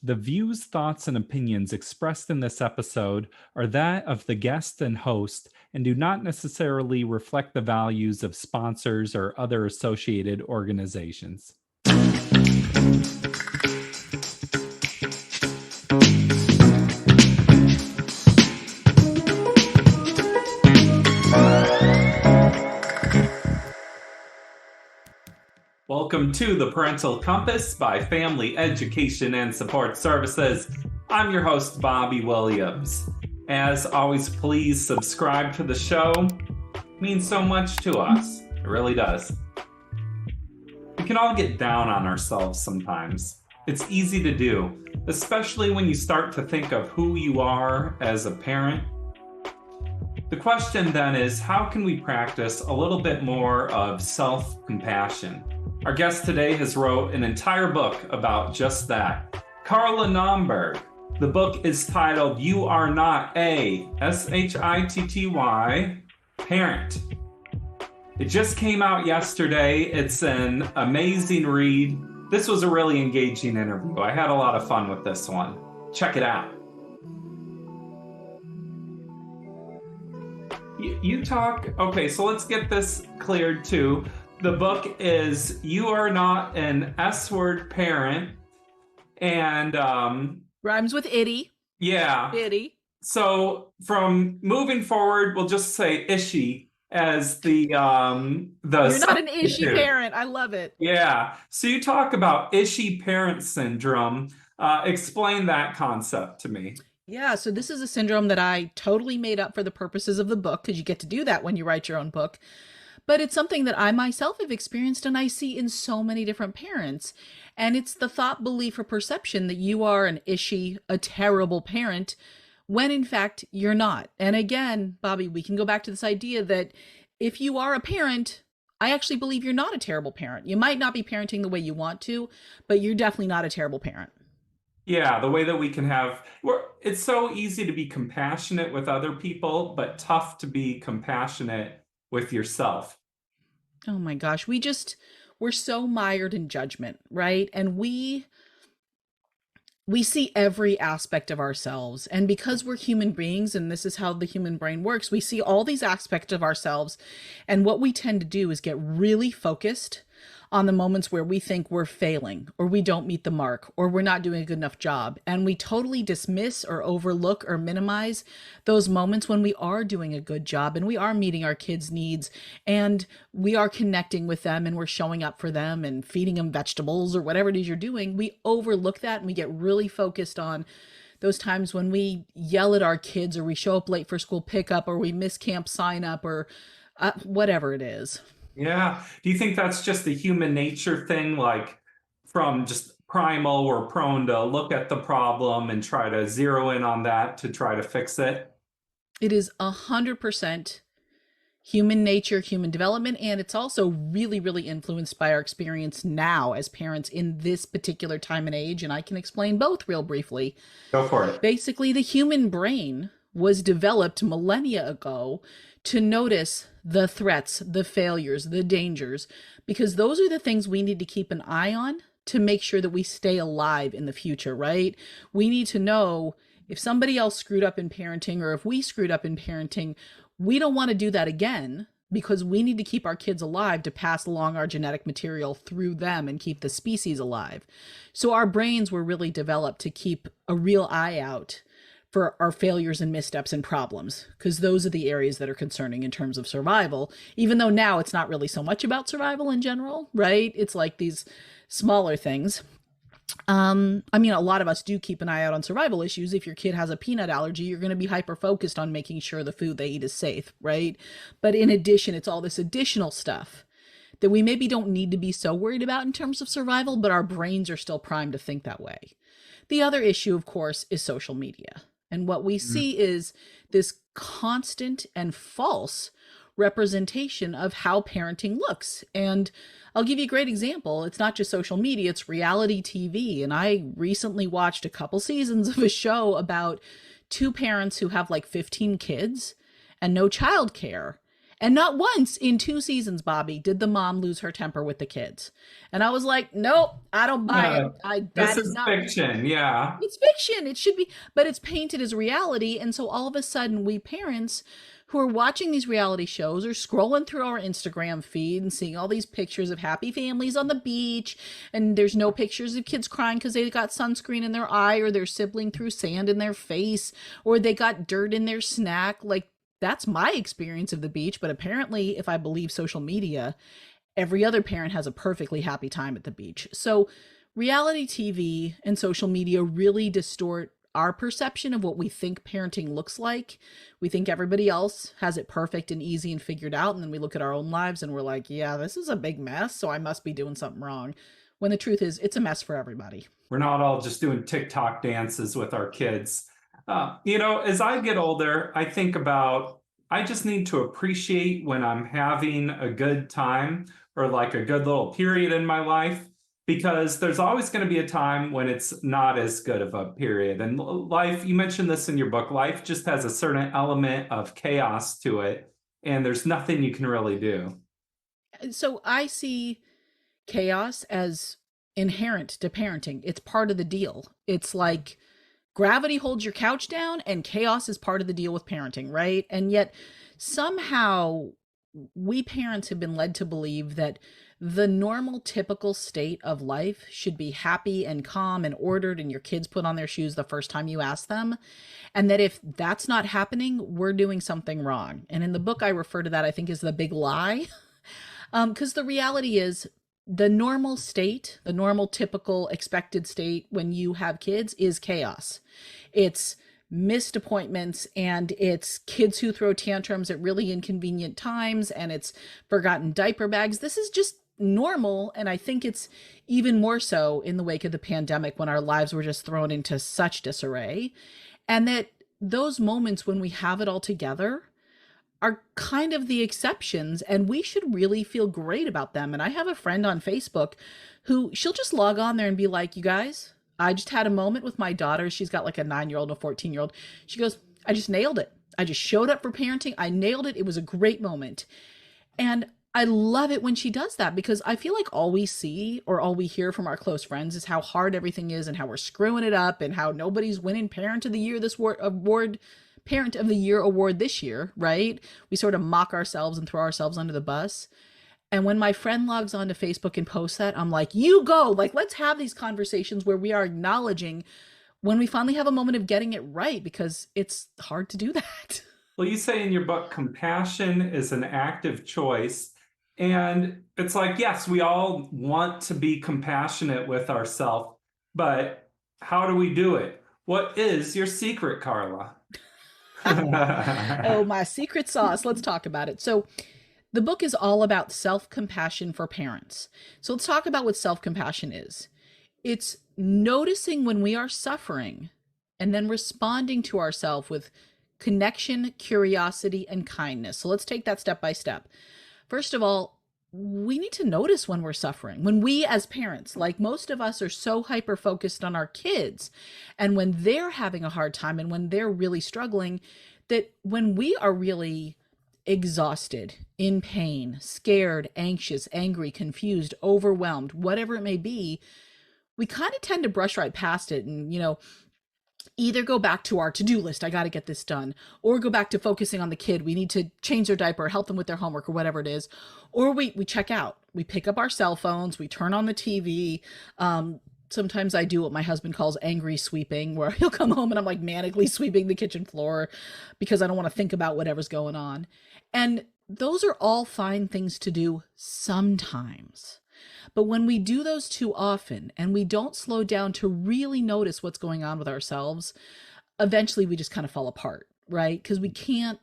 The views, thoughts, and opinions expressed in this episode are that of the guest and host and do not necessarily reflect the values of sponsors or other associated organizations. Welcome to the Parental Compass by Family Education and Support Services. I'm your host, Bobby Williams. As always, please subscribe to the show. It means so much to us. It really does. We can all get down on ourselves sometimes. It's easy to do, especially when you start to think of who you are as a parent. The question then is, how can we practice a little bit more of self-compassion? Our guest today has wrote an entire book about just that. Carla Naumburg. The book is titled You Are Not a S-H-I-T-T-Y Parent. It just came out yesterday. It's an amazing read. This was a really engaging interview. I had a lot of fun with this one. Check it out. You talk, okay, so let's get this cleared too. The book is You Are Not an S-Word Parent, and rhymes with itty. Yeah. Itty. So from moving forward, we'll just say ishy as the You're not an ishy parent. I love it. Yeah. So you talk about ishy parent syndrome. Explain that concept to me. Yeah, so this is a syndrome that I totally made up for the purposes of the book, because you get to do that when you write your own book. But it's something that I myself have experienced and I see in so many different parents. And it's the thought, belief, or perception that you are an ishy, a terrible parent, when in fact you're not. And again, Bobby, we can go back to this idea that if you are a parent, I actually believe you're not a terrible parent. You might not be parenting the way you want to, but you're definitely not a terrible parent. Yeah, the way that we can have, it's so easy to be compassionate with other people, but tough to be compassionate with yourself. Oh my gosh, we're so mired in judgment, right? And we see every aspect of ourselves. And because we're human beings, and this is how the human brain works, we see all these aspects of ourselves. And what we tend to do is get really focused on the moments where we think we're failing, or we don't meet the mark, or we're not doing a good enough job. And we totally dismiss or overlook or minimize those moments when we are doing a good job and we are meeting our kids' needs and we are connecting with them and we're showing up for them and feeding them vegetables or whatever it is you're doing. We overlook that and we get really focused on those times when we yell at our kids, or we show up late for school pickup, or we miss camp sign up, or whatever it is. Yeah. Do you think that's just a human nature thing? Like from just primal, we're prone to look at the problem and try to zero in on that to try to fix it? It is 100% human nature, human development, and it's also really, really influenced by our experience now as parents in this particular time and age. And I can explain both real briefly. Go for it. Basically, the human brain was developed millennia ago to notice the threats, the failures, the dangers, because those are the things we need to keep an eye on to make sure that we stay alive in the future, right? We need to know if somebody else screwed up in parenting, or if we screwed up in parenting, we don't want to do that again, because we need to keep our kids alive to pass along our genetic material through them and keep the species alive. So our brains were really developed to keep a real eye out for our failures and missteps and problems, because those are the areas that are concerning in terms of survival, even though now it's not really so much about survival in general, right? It's like these smaller things. I mean, a lot of us do keep an eye out on survival issues. If your kid has a peanut allergy, you're going to be hyper focused on making sure the food they eat is safe, right? But in addition, it's all this additional stuff that we maybe don't need to be so worried about in terms of survival, but our brains are still primed to think that way. The other issue, of course, is social media. And what we see is this constant and false representation of how parenting looks. And I'll give you a great example. It's not just social media, it's reality TV. And I recently watched a couple seasons of a show about two parents who have like 15 kids and no childcare. And not once in 2 seasons, Bobby, did the mom lose her temper with the kids. And I was like, nope, I don't buy it. This That is is not, fiction. Yeah. it's fiction. It should be, but it's painted as reality. And so all of a sudden, we parents who are watching these reality shows or scrolling through our Instagram feed and seeing all these pictures of happy families on the beach, and there's no pictures of kids crying because they got sunscreen in their eye, or their sibling threw sand in their face, or they got dirt in their snack. Like, that's my experience of the beach. But apparently, if I believe social media, every other parent has a perfectly happy time at the beach. So reality TV and social media really distort our perception of what we think parenting looks like. We think everybody else has it perfect and easy and figured out. And then we look at our own lives and we're like, yeah, this is a big mess. So I must be doing something wrong. When the truth is, it's a mess for everybody. We're not all just doing TikTok dances with our kids. As I get older, I think about I just need to appreciate when I'm having a good time or like a good little period in my life, because there's always going to be a time when it's not as good of a period. And life, you mentioned this in your book, life just has a certain element of chaos to it, and there's nothing you can really do. So I see chaos as inherent to parenting. It's part of the deal. It's like gravity holds your couch down and chaos is part of the deal with parenting, right? And yet somehow we parents have been led to believe that the normal typical state of life should be happy and calm and ordered, and your kids put on their shoes the first time you ask them, and that if that's not happening, we're doing something wrong. And in the book I refer to that, I think, as the big lie. Because the reality is, the normal state, the normal, typical, expected state when you have kids is chaos. It's missed appointments, and it's kids who throw tantrums at really inconvenient times, and it's forgotten diaper bags. This is just normal. And I think it's even more so in the wake of the pandemic, when our lives were just thrown into such disarray. And that those moments when we have it all together are kind of the exceptions, and we should really feel great about them. And I have a friend on Facebook who, she'll just log on there and be like, you guys, I just had a moment with my daughter. She's got like a 9-year-old and a 14-year-old. She goes, I just nailed it. I just showed up for parenting. I nailed it. It was a great moment. And I love it when she does that, because I feel like all we see or all we hear from our close friends is how hard everything is and how we're screwing it up and how nobody's winning Parent of the Year Parent of the Year award this year, right? We sort of mock ourselves and throw ourselves under the bus. And when my friend logs onto Facebook and posts that, I'm like, you go, like, let's have these conversations where we are acknowledging when we finally have a moment of getting it right, because it's hard to do that. Well, you say in your book, compassion is an active choice. And it's like, yes, we all want to be compassionate with ourselves, but how do we do it? What is your secret, Carla? Oh, my secret sauce. Let's talk about it. So, the book is all about self-compassion for parents. So, let's talk about what self-compassion is. It's noticing when we are suffering and then responding to ourselves with connection, curiosity, and kindness. So, let's take that step by step. First of all, we need to notice when we're suffering. When we as parents, like most of us, are so hyper focused on our kids, and when they're having a hard time and when they're really struggling, that when we are really exhausted, in pain, scared, anxious, angry, confused, overwhelmed, whatever it may be, we kind of tend to brush right past it and, either go back to our to-do list, I got to get this done, or go back to focusing on the kid, we need to change their diaper, help them with their homework, or whatever it is, or we check out, we pick up our cell phones, we turn on the TV. Sometimes I do what my husband calls angry sweeping, where he'll come home and I'm like manically sweeping the kitchen floor because I don't want to think about whatever's going on. And those are all fine things to do sometimes. But when we do those too often and we don't slow down to really notice what's going on with ourselves, eventually we just kind of fall apart, right? Because we can't,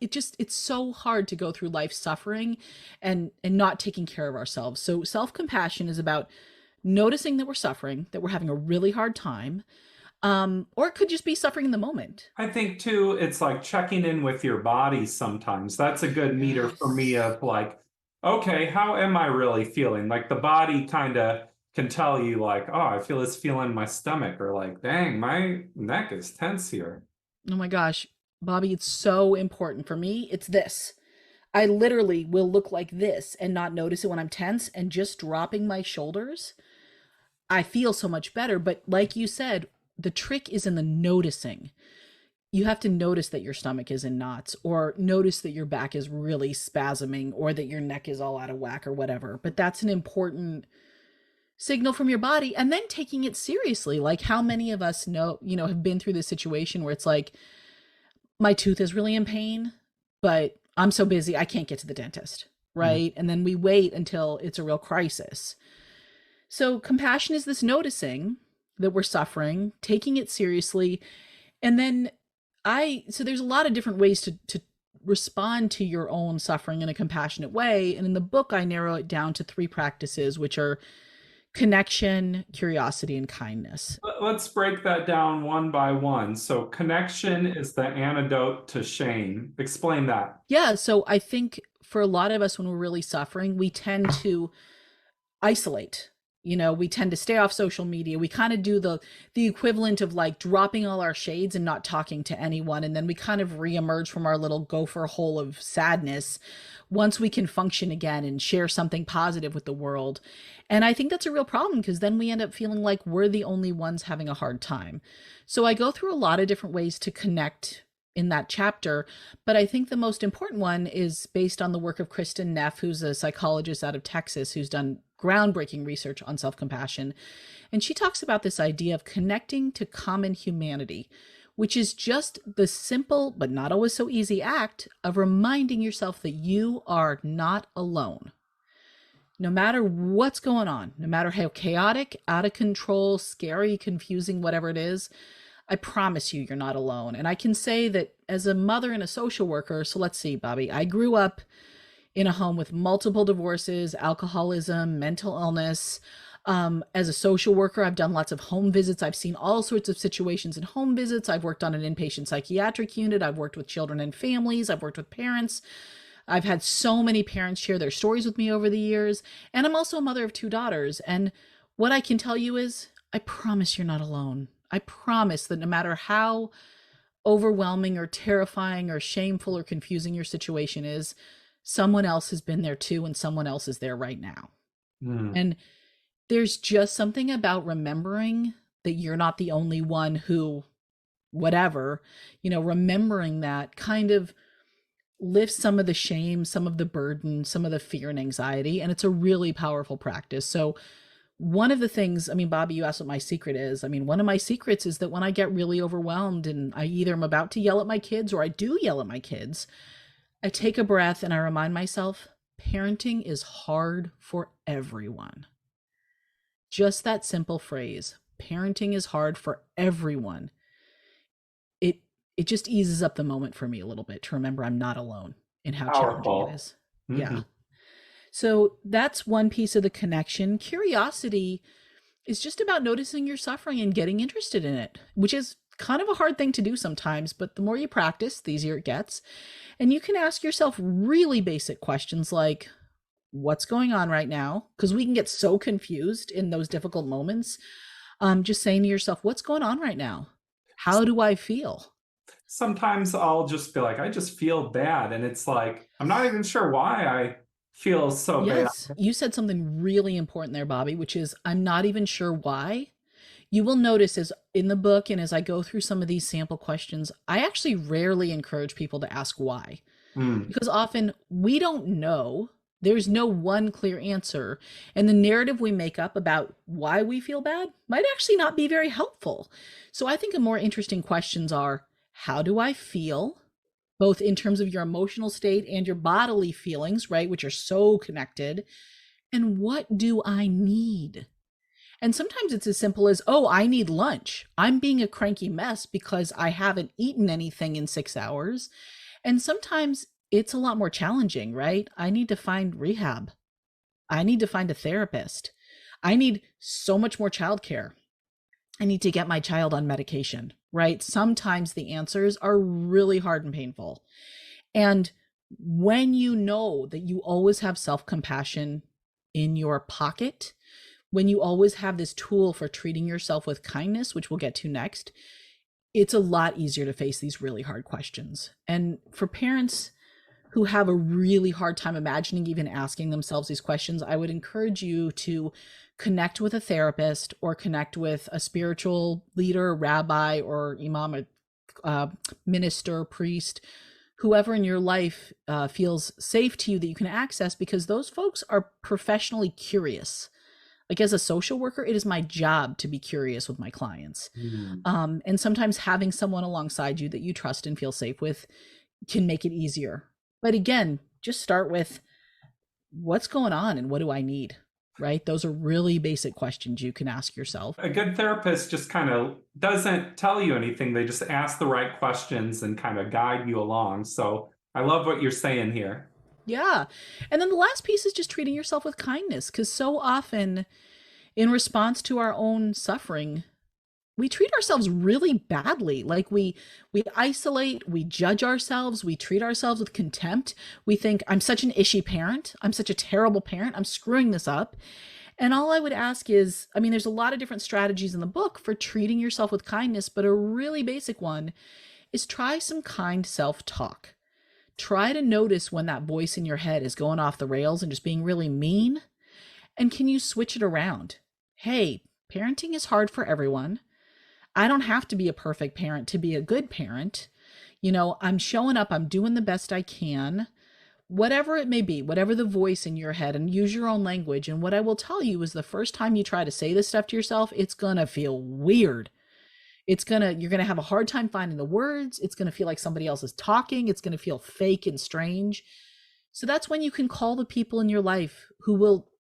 it's so hard to go through life suffering and not taking care of ourselves. So self-compassion is about noticing that we're suffering, that we're having a really hard time, or it could just be suffering in the moment. I think too, it's like checking in with your body sometimes. That's a good meter for me of like, okay, how am I really feeling? Like the body kind of can tell you like, oh, I feel this feeling in my stomach, or like, dang, my neck is tense here. Oh my gosh, Bobby, it's so important for me. It's this. I literally will look like this and not notice it when I'm tense, and just dropping my shoulders, I feel so much better. But like you said, the trick is in the noticing. You have to notice that your stomach is in knots, or notice that your back is really spasming, or that your neck is all out of whack or whatever. But that's an important signal from your body. And then taking it seriously. Like, how many of us know, have been through this situation where it's like, my tooth is really in pain, but I'm so busy, I can't get to the dentist, Mm. right? And then we wait until it's a real crisis. So compassion is this noticing that we're suffering, taking it seriously. And then so there's a lot of different ways to respond to your own suffering in a compassionate way. And in the book, I narrow it down to 3 practices, which are connection, curiosity, and kindness. Let's break that down one by one. So, connection is the antidote to shame. Explain that. Yeah. So I think for a lot of us, when we're really suffering, we tend to isolate. We tend to stay off social media. We kind of do the equivalent of like dropping all our shades and not talking to anyone, and then we kind of reemerge from our little gopher hole of sadness once we can function again and share something positive with the world. And I think that's a real problem, because then we end up feeling like we're the only ones having a hard time. So I go through a lot of different ways to connect in that chapter, but I think the most important one is based on the work of Kristen Neff, who's a psychologist out of Texas who's done groundbreaking research on self-compassion. And she talks about this idea of connecting to common humanity, which is just the simple but not always so easy act of reminding yourself that you are not alone. No matter what's going on, no matter how chaotic, out of control, scary, confusing, whatever it is, I promise you, you're not alone. And I can say that as a mother and a social worker, so let's see, Bobby, I grew up in a home with multiple divorces, alcoholism, mental illness. As a social worker, I've done lots of home visits. I've seen all sorts of situations in home visits. I've worked on an inpatient psychiatric unit. I've worked with children and families. I've worked with parents. I've had so many parents share their stories with me over the years. And I'm also a mother of 2 daughters. And what I can tell you is, I promise you're not alone. I promise that no matter how overwhelming or terrifying or shameful or confusing your situation is, someone else has been there too, and someone else is there right now. Mm. And there's just something about remembering that you're not the only one who, whatever, remembering that kind of lifts some of the shame, some of the burden, some of the fear and anxiety. And it's a really powerful practice. So one of the things, Bobby, you asked what my secret is. One of my secrets is that when I get really overwhelmed and I either am about to yell at my kids or I do yell at my kids, I take a breath and I remind myself, parenting is hard for everyone. Just that simple phrase, parenting is hard for everyone. It just eases up the moment for me a little bit to remember I'm not alone in how challenging it is. Mm-hmm. Yeah. So that's one piece of the connection. Curiosity is just about noticing your suffering and getting interested in it, which is kind of a hard thing to do sometimes, but the more you practice, the easier it gets. And you can ask yourself really basic questions like, what's going on right now? Because we can get so confused in those difficult moments. Just saying to yourself, what's going on right now? How do I feel? Sometimes I'll just be like, I just feel bad. And it's like, I'm not even sure why I feel so bad. Yes, you said something really important there, Bobby, which is, I'm not even sure why. You will notice as in the book and as I go through some of these sample questions, I actually rarely encourage people to ask why. Because often we don't know. There's no one clear answer. And the narrative we make up about why we feel bad might actually not be very helpful. So I think a more interesting questions are, how do I feel? Both in terms of your emotional state and your bodily feelings, right? Which are so connected. And what do I need? And sometimes it's as simple as, oh, I need lunch. I'm being a cranky mess because I haven't eaten anything in 6 hours. And sometimes it's a lot more challenging, right? I need to find rehab. I need to find a therapist. I need so much more childcare. I need to get my child on medication, right? Sometimes the answers are really hard and painful. And when you know that you always have self-compassion in your pocket, when you always have this tool for treating yourself with kindness, which we'll get to next, it's a lot easier to face these really hard questions. And for parents who have a really hard time imagining even asking themselves these questions, I would encourage you to connect with a therapist or connect with a spiritual leader, rabbi, or imam, minister, priest, whoever in your life feels safe to you that you can access, because those folks are professionally curious. Like, as a social worker, it is my job to be curious with my clients. And sometimes having someone alongside you that you trust and feel safe with can make it easier. But again, just start with what's going on and what do I need, right? Those are really basic questions you can ask yourself. A good therapist just kind of doesn't tell you anything. They just ask the right questions and kind of guide you along. So I love what you're saying here. Yeah. And then the last piece is just treating yourself with kindness, because so often in response to our own suffering, we treat ourselves really badly. Like we isolate, we judge ourselves, we treat ourselves with contempt. We think, I'm such an ishy parent, I'm such a terrible parent, I'm screwing this up. And all I would ask is, I mean, there's a lot of different strategies in the book for treating yourself with kindness, but a really basic one is try some kind self-talk. Try to notice when that voice in your head is going off the rails and just being really mean. And can you switch it around? Hey, parenting is hard for everyone. I don't have to be a perfect parent to be a good parent. You know, I'm showing up, I'm doing the best I can, whatever it may be, whatever the voice in your head, and use your own language. And what I will tell you is the first time you try to say this stuff to yourself, it's going to feel weird. You're going to have a hard time finding the words. It's going to feel like somebody else is talking. It's going to feel fake and strange. So that's when you can call the people in your life who will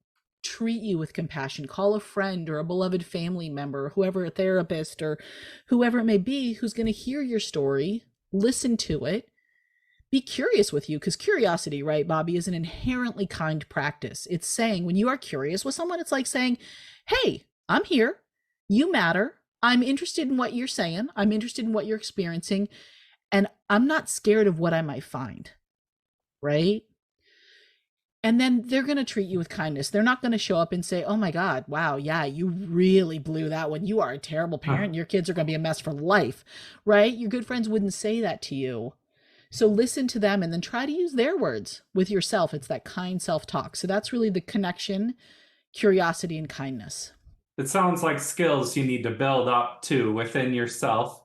treat you with compassion. Call a friend or a beloved family member, whoever, a therapist or whoever it may be, who's going to hear your story, listen to it, be curious with you, because curiosity, right, Bobby, is an inherently kind practice. It's saying, when you are curious with someone, it's like saying, hey, I'm here, you matter, I'm interested in what you're saying, I'm interested in what you're experiencing, and I'm not scared of what I might find, right? And then they're going to treat you with kindness. They're not going to show up and say, oh my God, wow, yeah, you really blew that one. You are a terrible parent. Your kids are going to be a mess for life, right? Your good friends wouldn't say that to you. So listen to them and then try to use their words with yourself. It's that kind self-talk. So that's really the connection, curiosity, and kindness. It sounds like skills you need to build up too within yourself.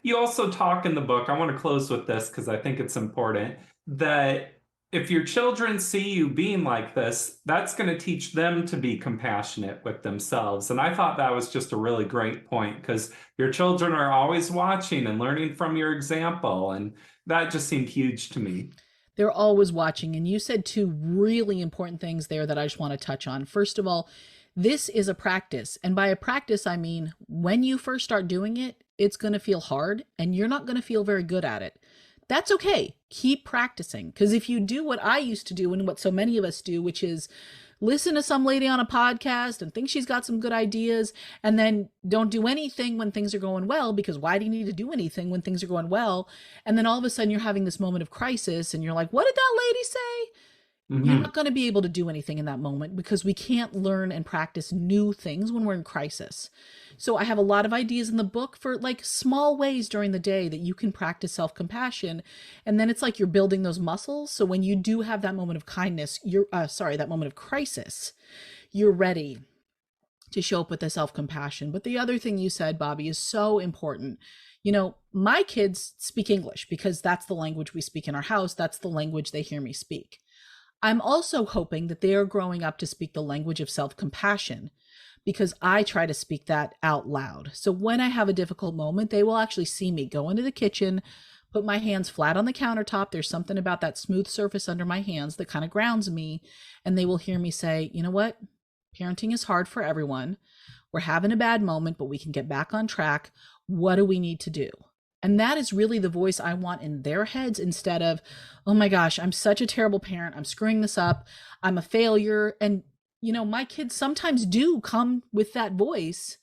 You also talk in the book, I want to close with this because I think it's important, that if your children see you being like this, that's going to teach them to be compassionate with themselves. And I thought that was just a really great point, because your children are always watching and learning from your example. And that just seemed huge to me. They're always watching. And you said two really important things there that I just want to touch on. First of all, this is a practice. And by a practice, I mean, when you first start doing it, it's going to feel hard and you're not going to feel very good at it. That's okay. Keep practicing. Because if you do what I used to do and what so many of us do, which is listen to some lady on a podcast and think she's got some good ideas and then don't do anything when things are going well, because why do you need to do anything when things are going well? And then all of a sudden you're having this moment of crisis and you're like, what did that lady say? You're not going to be able to do anything in that moment, because we can't learn and practice new things when we're in crisis. So I have a lot of ideas in the book for like small ways during the day that you can practice self-compassion. And then it's like you're building those muscles. So when you do have that moment of kindness, that moment of crisis, you're ready to show up with the self-compassion. But the other thing you said, Bobby, is so important. You know, my kids speak English because that's the language we speak in our house. That's the language they hear me speak. I'm also hoping that they are growing up to speak the language of self-compassion, because I try to speak that out loud. So when I have a difficult moment, they will actually see me go into the kitchen, put my hands flat on the countertop. There's something about that smooth surface under my hands that kind of grounds me. And they will hear me say, you know what? Parenting is hard for everyone. We're having a bad moment, but we can get back on track. What do we need to do? And that is really the voice I want in their heads, instead of, oh my gosh, I'm such a terrible parent, I'm screwing this up, I'm a failure. And, you know, my kids sometimes do come with that voice,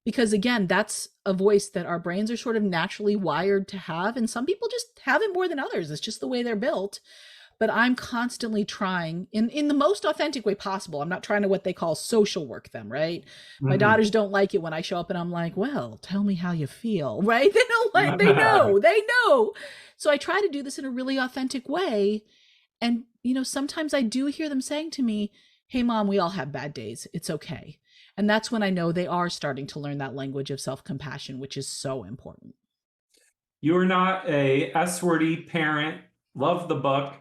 because again, that's a voice that our brains are sort of naturally wired to have. And some people just have it more than others. It's just the way they're built. but I'm constantly trying in the most authentic way possible. I'm not trying to what they call social work them, right? My Mhm. daughters don't like it when I show up and I'm like, well, tell me how you feel, right? They don't like, they know. So I try to do this in a really authentic way. And, sometimes I do hear them saying to me, hey, mom, we all have bad days. It's okay. And that's when I know they are starting to learn that language of self compassion, which is so important. You're not a S-wordy parent. Love the book.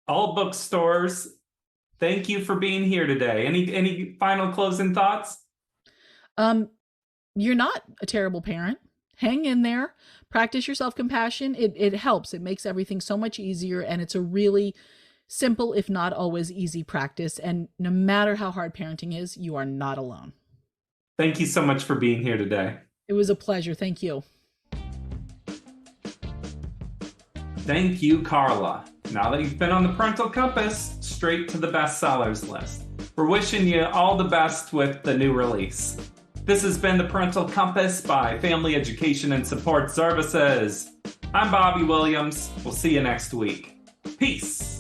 All bookstores. Thank you for being here today. Any final closing thoughts? Um, you're not a terrible parent. Hang in there. Practice your self compassion. It helps. It makes everything so much easier. And it's a really simple, if not always easy practice. And no matter how hard parenting is, you are not alone. Thank you so much for being here today. It was a pleasure. Thank you. Thank you, Carla. Now that you've been on the Parental Compass, straight to the bestsellers list. We're wishing you all the best with the new release. This has been the Parental Compass by Family Education and Support Services. I'm Bobby Williams. We'll see you next week. Peace.